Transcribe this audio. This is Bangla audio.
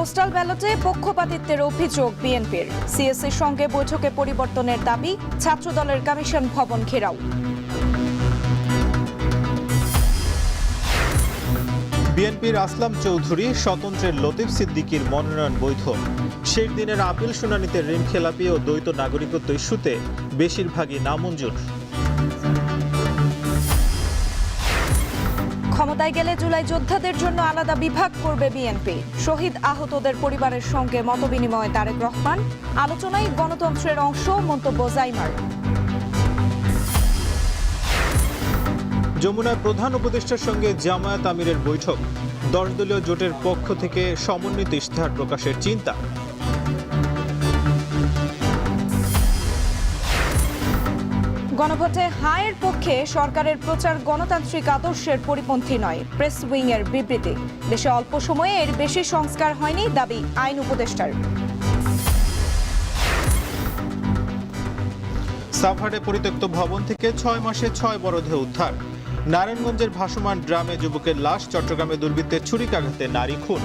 পোস্টাল ব্যালটে পক্ষপাতিত্বের অভিযোগ বিএনপির। সিএসসির সঙ্গে বৈঠকে পরিবর্তনের দাবি, ছাত্রদলের কমিশন ভবন ঘেরাও। বিএনপির আসলাম চৌধুরী, স্বতন্ত্রের লতিফ সিদ্দিকীর মনোনয়ন বৈধ। শেষ দিনের আপিল শুনানিতে ঋণ খেলাপি ও দ্বৈত নাগরিকত্ব ইস্যুতে বেশিরভাগই নামঞ্জুর। ক্ষমতায় গেলে জুলাই যোদ্ধাদের জন্য আলাদা বিভাগ করবে বিএনপি। শহীদ আহতদের পরিবারের সঙ্গে মতবিনিময় তারেক রহমান। আলোচনায় গণতন্ত্রের অংশ, মন্তব্য জাইমার। যমুনায় প্রধান উপদেষ্টার সঙ্গে জামায়াত আমিরের বৈঠক। 10 দলীয় জোটের পক্ষ থেকে সমন্বিত ইশতেহার প্রকাশের চিন্তা। গণভোটে হায়ের পক্ষে সরকারের প্রচার গণতান্ত্রিক আদর্শের পরিপন্থী নয়, প্রেস উইং এর বিবৃতি। দেশে অল্প সময়ে এর বেশি সংস্কার হয়নি, দাবি আইন উপদেষ্টার। সাভারে পরিত্যক্ত ভবন থেকে 6 মাসে 6 মরদেহ উদ্ধার। নারায়ণগঞ্জের ভাসমান ড্রামে যুবকের লাশ, চট্টগ্রামে দুর্বৃত্তের ছুরিকাঘাতে নারী খুন।